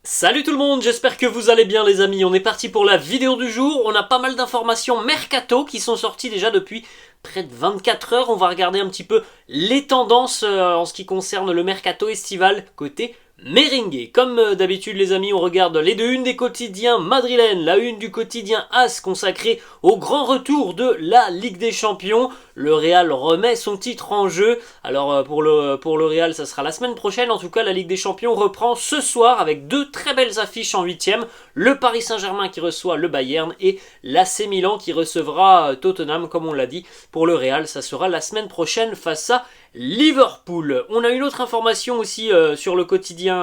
Salut tout le monde, j'espère que vous allez bien les amis, on est parti pour la vidéo du jour, on a pas mal d'informations mercato qui sont sorties déjà depuis près de 24 heures, on va regarder un petit peu les tendances en ce qui concerne le mercato estival côté merengue. Comme d'habitude les amis, on regarde les deux unes des quotidiens madrilènes, la une du quotidien AS consacrée au grand retour de la Ligue des Champions. Le Real remet son titre en jeu. Alors pour le Real, ça sera la semaine prochaine. En tout cas, la Ligue des Champions reprend ce soir avec deux très belles affiches en huitième. Le Paris Saint-Germain qui reçoit le Bayern et l'AC Milan qui recevra Tottenham, comme on l'a dit. Pour le Real, ça sera la semaine prochaine face à Liverpool. On a une autre information aussi sur le quotidien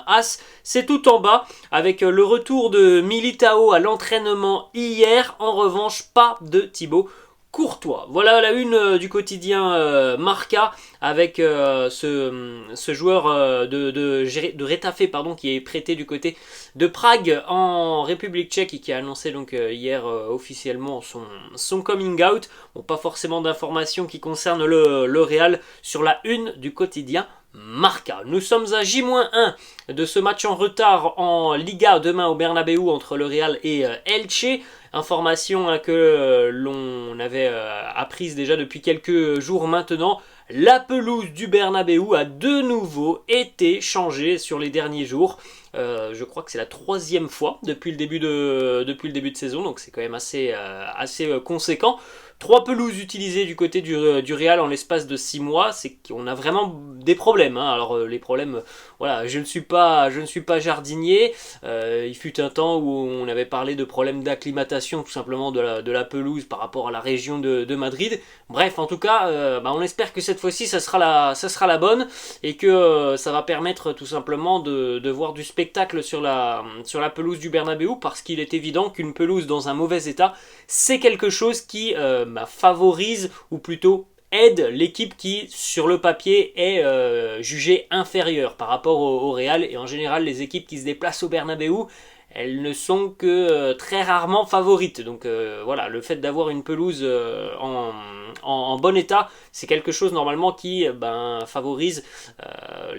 AS. C'est tout en bas avec le retour de Militao à l'entraînement hier. En revanche, pas de Thibaut Courtois. Voilà la une du quotidien Marca avec ce joueur de Retafe qui est prêté du côté de Prague en République tchèque et qui a annoncé donc hier officiellement son coming out. Bon, pas forcément d'informations qui concernent le Real sur la une du quotidien Marca. Nous sommes à J-1 de ce match en retard en Liga demain au Bernabéu entre le Real et Elche. Information que l'on avait apprise déjà depuis quelques jours maintenant. La pelouse du Bernabéu a de nouveau été changée sur les derniers jours. Je crois que c'est la troisième fois depuis le début de saison, donc c'est quand même assez conséquent. 3 pelouses utilisées du côté du Real en l'espace de 6 mois, c'est qu'on a vraiment des problèmes. Hein. Alors les problèmes, voilà, je ne suis pas jardinier. Il fut un temps où on avait parlé de problèmes d'acclimatation tout simplement de la pelouse par rapport à la région de Madrid. Bref, en tout cas, on espère que cette fois-ci ça sera la bonne et que ça va permettre tout simplement de voir du spectacle sur la pelouse du Bernabéu, parce qu'il est évident qu'une pelouse dans un mauvais état, c'est quelque chose qui favorise, ou plutôt aide l'équipe qui, sur le papier, est jugée inférieure par rapport au Real. Et en général, les équipes qui se déplacent au Bernabéu, elles ne sont que très rarement favorites. Donc voilà, le fait d'avoir une pelouse en bon état, c'est quelque chose normalement qui favorise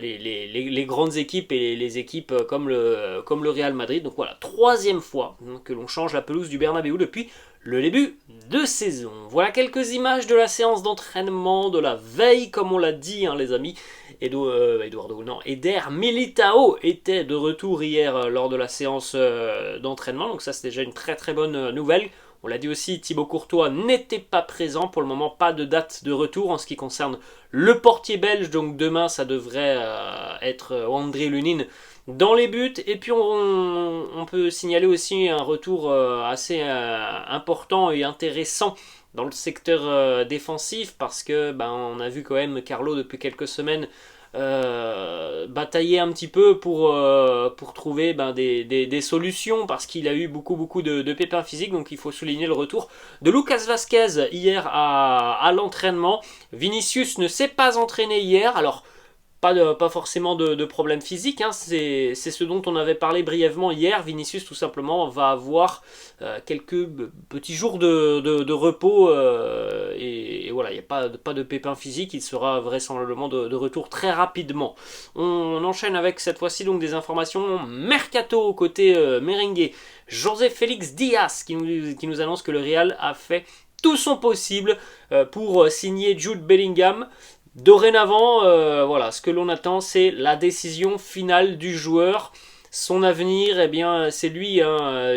les grandes équipes et les équipes comme le Real Madrid. Donc voilà, troisième fois que l'on change la pelouse du Bernabéu depuis le début de saison. Voilà quelques images de la séance d'entraînement de la veille, comme on l'a dit les amis. Eder Militao était de retour hier lors de la séance d'entraînement, donc ça c'est déjà une très très bonne nouvelle. On l'a dit aussi, Thibaut Courtois n'était pas présent, pour le moment pas de date de retour en ce qui concerne le portier belge, donc demain ça devrait être André Lunin dans les buts. Et puis on peut signaler aussi un retour assez important et intéressant dans le secteur défensif, parce que on a vu quand même Carlo depuis quelques semaines batailler un petit peu pour trouver des solutions, parce qu'il a eu beaucoup de pépins physiques. Donc il faut souligner le retour de Lucas Vazquez hier à l'entraînement. Vinicius ne s'est pas entraîné hier, alors pas forcément de problème physique, hein. C'est ce dont on avait parlé brièvement hier. Vinicius tout simplement va avoir quelques petits jours de repos et voilà, il n'y a pas de pépin physique, il sera vraisemblablement de retour très rapidement. On enchaîne avec cette fois-ci donc des informations mercato côté merengue. José Félix Diaz qui nous annonce que le Real a fait tout son possible pour signer Jude Bellingham. Dorénavant, voilà, ce que l'on attend, c'est la décision finale du joueur. Son avenir, c'est lui,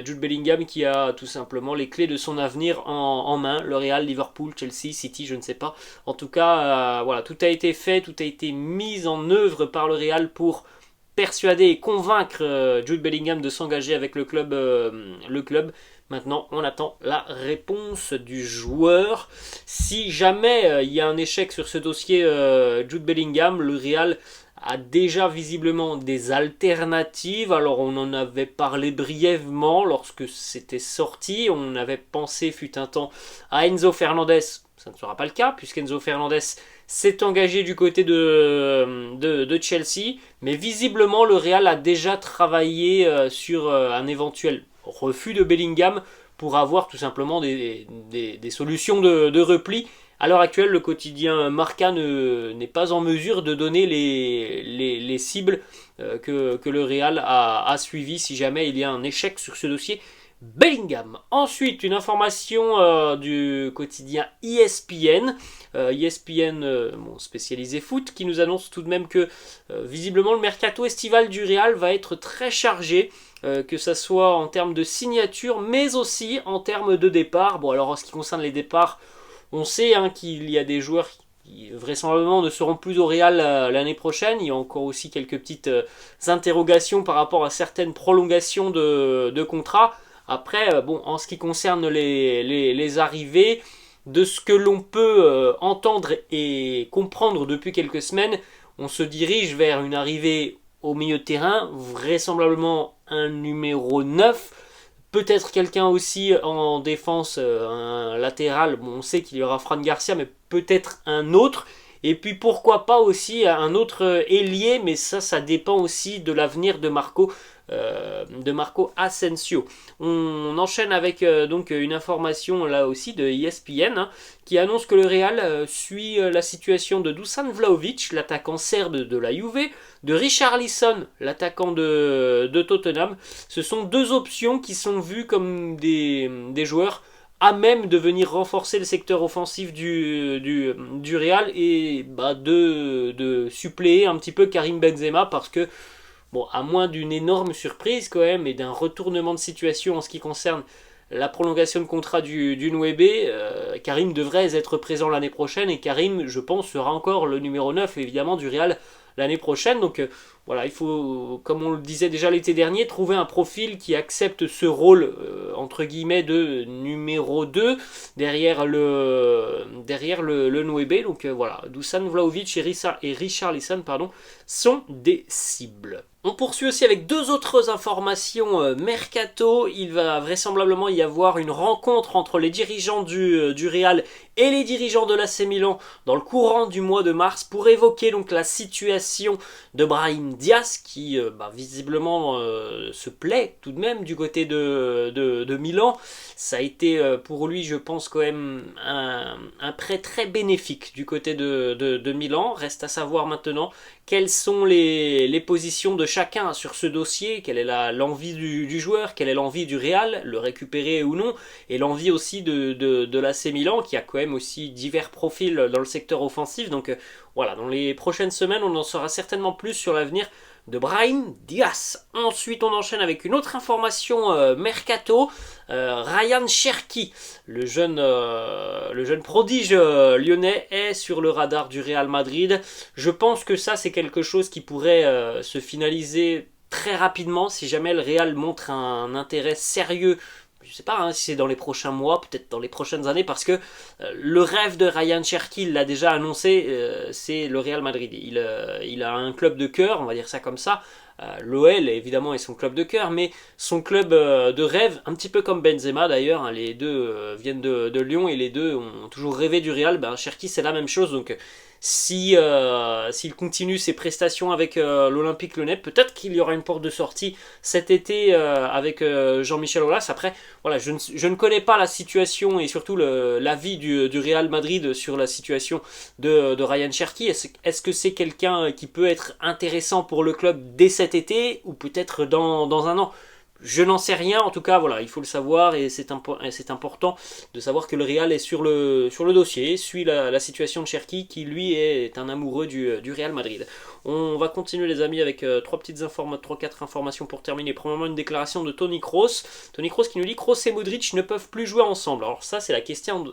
Jude Bellingham, qui a tout simplement les clés de son avenir en main. Le Real, Liverpool, Chelsea, City, je ne sais pas. En tout cas, voilà, tout a été fait, tout a été mis en œuvre par le Real pour persuader et convaincre Jude Bellingham de s'engager avec le club. Maintenant, on attend la réponse du joueur. Si jamais il y a un échec sur ce dossier Jude Bellingham, le Real a déjà visiblement des alternatives. Alors on en avait parlé brièvement lorsque c'était sorti. On avait pensé fut un temps à Enzo Fernandez. Ça ne sera pas le cas, puisqu'Enzo Fernandez s'est engagé du côté de Chelsea. Mais visiblement, le Real a déjà travaillé sur un éventuel refus de Bellingham pour avoir tout simplement des solutions de repli À l'heure actuelle, le quotidien Marca n'est pas en mesure de donner les cibles que le Real a suivies si jamais il y a un échec sur ce dossier Bellingham. Ensuite, une information du quotidien ESPN. ESPN, spécialisé foot, qui nous annonce tout de même que visiblement le mercato estival du Real va être très chargé, que ça soit en termes de signature, mais aussi en termes de départ. Bon, alors en ce qui concerne les départs, on sait qu'il y a des joueurs qui vraisemblablement ne seront plus au Real l'année prochaine. Il y a encore aussi quelques petites interrogations par rapport à certaines prolongations de contrats. Après, bon, en ce qui concerne les arrivées, de ce que l'on peut entendre et comprendre depuis quelques semaines, on se dirige vers une arrivée au milieu de terrain, vraisemblablement un numéro 9, peut-être quelqu'un aussi en défense, un latéral. Bon, on sait qu'il y aura Fran Garcia, mais peut-être un autre. Et puis pourquoi pas aussi un autre ailier, mais ça dépend aussi de l'avenir de Marco Asensio. On enchaîne avec donc une information là aussi de ESPN qui annonce que le Real suit la situation de Dusan Vlahovic, l'attaquant serbe de la Juve, de Richarlison, l'attaquant de Tottenham. Ce sont deux options qui sont vues comme des joueurs à même de venir renforcer le secteur offensif du Real et de suppléer un petit peu Karim Benzema, parce que bon, à moins d'une énorme surprise quand même et d'un retournement de situation en ce qui concerne la prolongation de contrat du 9, Karim devrait être présent l'année prochaine, et Karim, je pense, sera encore le numéro 9 évidemment du Real l'année prochaine. Donc voilà, il faut, comme on le disait déjà l'été dernier, trouver un profil qui accepte ce rôle entre guillemets de numéro 2 derrière le 9. Donc voilà, Dusan Vlahovic et Richarlison sont des cibles. On poursuit aussi avec deux autres informations mercato. Il va vraisemblablement y avoir une rencontre entre les dirigeants du Real et les dirigeants de l'AC Milan dans le courant du mois de mars pour évoquer donc la situation de Brahim Diaz qui visiblement se plaît tout de même du côté de Milan. Ça a été pour lui, je pense, quand même un prêt très bénéfique du côté de Milan. Reste à savoir maintenant quelles sont les positions de chacun sur ce dossier, quelle est l'envie du joueur, quelle est l'envie du Real, le récupérer ou non, et l'envie aussi de l'AC Milan qui a quand même aussi divers profils dans le secteur offensif. Donc voilà, dans les prochaines semaines, on en saura certainement plus sur l'avenir de Brahim Diaz. Ensuite, on enchaîne avec une autre information mercato. Ryan Cherki, le jeune prodige lyonnais, est sur le radar du Real Madrid. Je pense que ça, c'est quelque chose qui pourrait se finaliser très rapidement si jamais le Real montre un intérêt sérieux. Je sais pas si c'est dans les prochains mois, peut-être dans les prochaines années, parce que le rêve de Ryan Cherki, il l'a déjà annoncé, c'est le Real Madrid. Il a un club de cœur, on va dire ça comme ça. L'OL évidemment est son club de cœur, mais son club de rêve, un petit peu comme Benzema d'ailleurs, les deux viennent de Lyon et les deux ont toujours rêvé du Real. Cherki c'est la même chose, donc s'il continue ses prestations avec l'Olympique Lyonnais, peut-être qu'il y aura une porte de sortie cet été avec Jean-Michel Aulas. Après, voilà, je ne connais pas la situation et surtout l'avis du Real Madrid sur la situation de Ryan Cherki. Est-ce que c'est quelqu'un qui peut être intéressant pour le club dès cet été ou peut-être dans un an? Je n'en sais rien, en tout cas voilà, il faut le savoir et c'est important de savoir que le Real est sur le dossier, suit la situation de Cherki qui lui est un amoureux du Real Madrid. On va continuer les amis avec 3-4 informations pour terminer. Premièrement, une déclaration de Toni Kroos. Toni Kroos qui nous dit: Kroos et Modric ne peuvent plus jouer ensemble. Alors ça c'est la question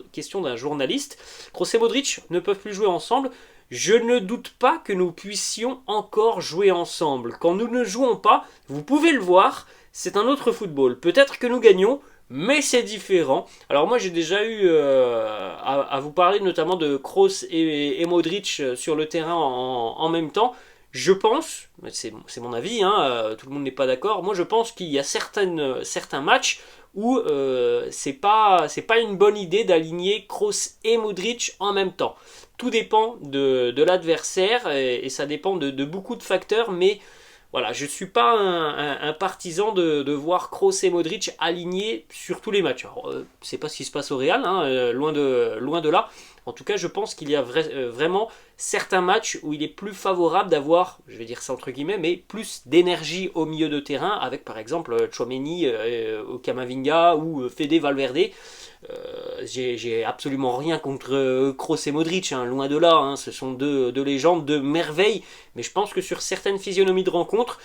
d'un journaliste. Kroos et Modric ne peuvent plus jouer ensemble. Je ne doute pas que nous puissions encore jouer ensemble. Quand nous ne jouons pas, vous pouvez le voir, c'est un autre football. Peut-être que nous gagnons, mais c'est différent. Alors moi j'ai déjà eu à vous parler notamment de Kroos et Modric sur le terrain en même temps. Je pense, c'est mon avis, tout le monde n'est pas d'accord, moi je pense qu'il y a certains matchs où c'est pas une bonne idée d'aligner Kroos et Modric en même temps. Tout dépend de l'adversaire et ça dépend de beaucoup de facteurs, mais voilà, je ne suis pas un partisan de voir Kroos et Modric alignés sur tous les matchs. Alors, c'est pas ce qui se passe au Real, loin de là. En tout cas, je pense qu'il y a vraiment certains matchs où il est plus favorable d'avoir, je vais dire ça entre guillemets, mais plus d'énergie au milieu de terrain, avec par exemple Tchouaméni, Camavinga ou Fede Valverde. J'ai absolument rien contre Kroos et Modric, hein, loin de là, hein, ce sont deux légendes, deux merveilles, mais je pense que sur certaines physionomies de rencontres,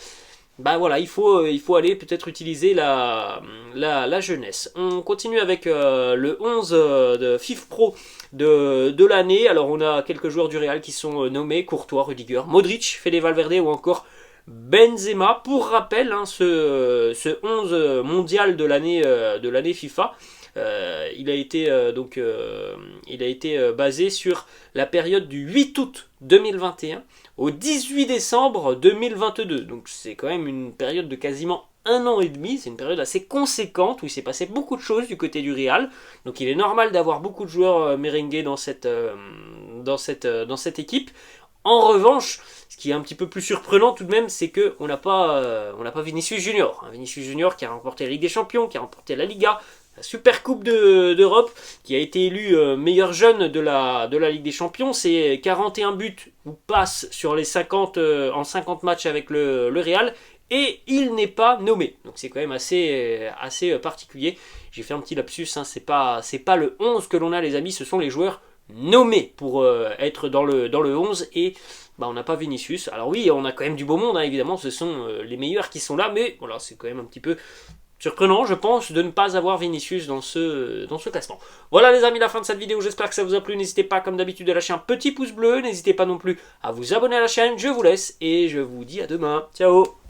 bah voilà, il faut aller peut-être utiliser la jeunesse. On continue avec le 11 de FIFPro de l'année. Alors on a quelques joueurs du Real qui sont nommés, Courtois, Rudiger, Modric, Fede Valverde ou encore Benzema. Pour rappel, hein, ce 11 mondial de l'année FIFA, il a été basé sur la période du 8 août 2021 au 18 décembre 2022. Donc c'est quand même une période de quasiment un an et demi, c'est une période assez conséquente où il s'est passé beaucoup de choses du côté du Real. Donc il est normal d'avoir beaucoup de joueurs merengues dans cette équipe. En revanche, ce qui est un petit peu plus surprenant tout de même, c'est qu'on n'a pas Vinicius Junior. Vinicius Junior qui a remporté la Ligue des Champions, qui a remporté la Liga, la Super Coupe d'Europe, qui a été élu meilleur jeune de la Ligue des Champions. C'est 41 buts ou passes sur les 50 en 50 matchs avec le Real. Et il n'est pas nommé. Donc c'est quand même assez particulier. J'ai fait un petit lapsus, hein. C'est pas le 11 que l'on a les amis, ce sont les joueurs nommés pour être dans le 11 et on n'a pas Vinicius. Alors oui, on a quand même du beau monde, hein, évidemment, ce sont les meilleurs qui sont là, mais voilà, c'est quand même un petit peu surprenant, je pense, de ne pas avoir Vinicius dans ce classement. Voilà les amis, la fin de cette vidéo, j'espère que ça vous a plu. N'hésitez pas comme d'habitude à lâcher un petit pouce bleu, n'hésitez pas non plus à vous abonner à la chaîne, je vous laisse et je vous dis à demain. Ciao.